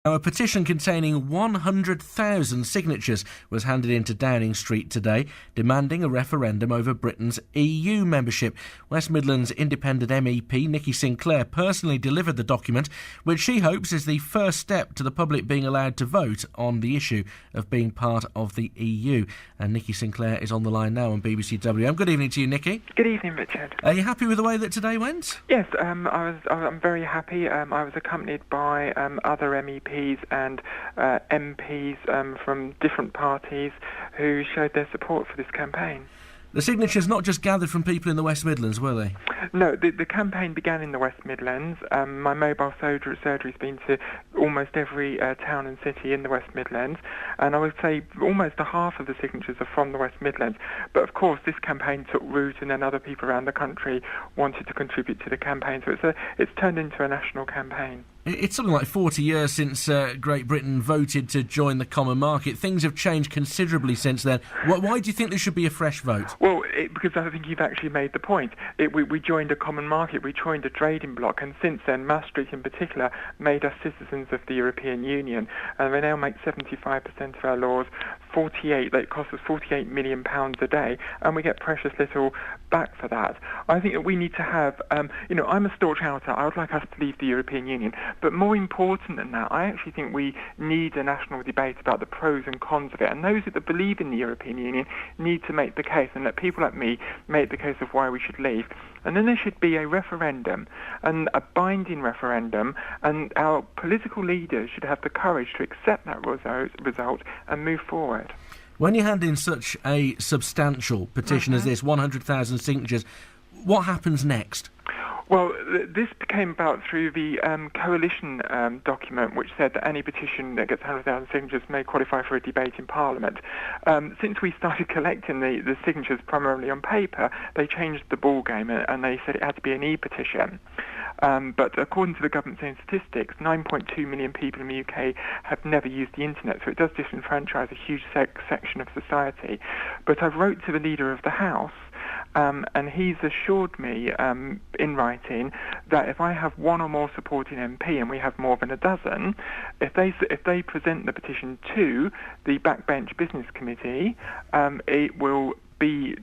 Now, a petition containing 100,000 signatures was handed into Downing Street today, demanding a referendum over Britain's EU membership. West Midlands Independent MEP Nikki Sinclaire personally delivered the document, which she hopes is the first step to the public being allowed to vote on the issue of being part of the EU. And Nikki Sinclaire is on the line now on BBC WM. Good evening to you, Nikki. Good evening, Richard. Are you happy with the way that today went? Yes, I'm very happy. I was accompanied by other MEPs and MPs from different parties who showed their support for this campaign. The signatures not just gathered from people in the West Midlands, were they? No, the campaign began in the West Midlands. My mobile surgery's been to almost every town and city in the West Midlands, and I would say almost a half of the signatures are from the West Midlands. But of course, this campaign took root, and then other people around the country wanted to contribute to the campaign. So it's turned into a national campaign. It's something like 40 years since Great Britain voted to join the common market. Things have changed considerably since then. Why do you think there should be a fresh vote? Well, because I think you've actually made the point. We joined a common market, we joined a trading bloc, and since then, Maastricht in particular, made us citizens of the European Union. And we now make 75% of our laws, it costs us £48 million a day, and we get precious little back for that. I think that we need to have, I'm a staunch outer. I would like us to leave the European Union. But more important than that, I actually think we need a national debate about the pros and cons of it. And those that believe in the European Union need to make the case, and let people like me make the case of why we should leave. And then there should be a referendum, and a binding referendum, and our political leaders should have the courage to accept that result and move forward. When you hand in such a substantial petition as this, 100,000 signatures, what happens next? Well, this came about through the coalition document, which said that any petition that gets 100,000 signatures may qualify for a debate in Parliament. Since we started collecting the signatures primarily on paper, they changed the ballgame and they said it had to be an e-petition. But according to the government's own statistics, 9.2 million people in the UK have never used the internet, so it does disenfranchise a huge section of society. But I've wrote to the Leader of the House, and he's assured me in writing that if I have one or more supporting MP, and we have more than a dozen, if they present the petition to the Backbench Business Committee, it will be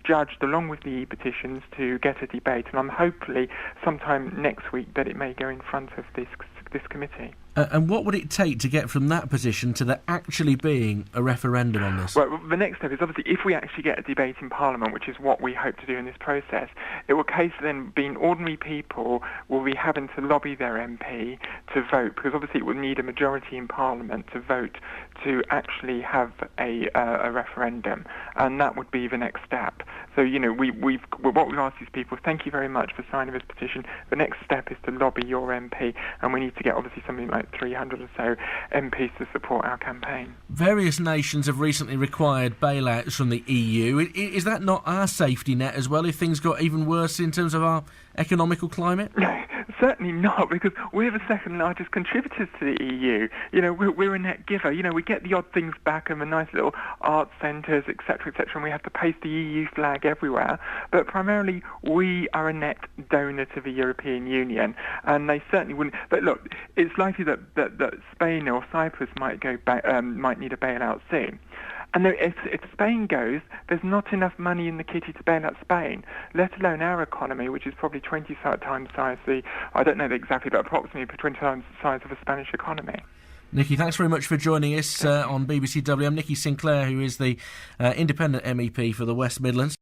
judged along with the e-petitions to get a debate, and I'm hopefully sometime next week that it may go in front of this committee. And what would it take to get from that position to there actually being a referendum on this? Well, the next step is obviously if we actually get a debate in Parliament, which is what we hope to do in this process, it will case then being ordinary people will be having to lobby their MP to vote, because obviously it would need a majority in Parliament to vote to actually have a referendum, and that would be the next step. So, what we've asked these people, thank you very much for signing this petition. The next step is to lobby your MP, and we need to get obviously something like 300 or so MPs to support our campaign. Various nations have recently required bailouts from the EU. Is that not our safety net as well if things got even worse in terms of our economical climate? No, certainly not, because we're the second largest contributors to the EU. We're a net giver. We get the odd things back and the nice little art centres, etc., and we have to paste the EU flag everywhere. But primarily, we are a net donor to the European Union, and they certainly wouldn't. But look, it's likely that Spain or Cyprus might need a bailout soon. And if Spain goes, there's not enough money in the kitty to bail out Spain, let alone our economy, which is probably 20 times size I don't know exactly, but approximately 20 times the size of a Spanish economy. Nikki, thanks very much for joining us on BBC WM. Nikki Sinclaire, who is the independent MEP for the West Midlands.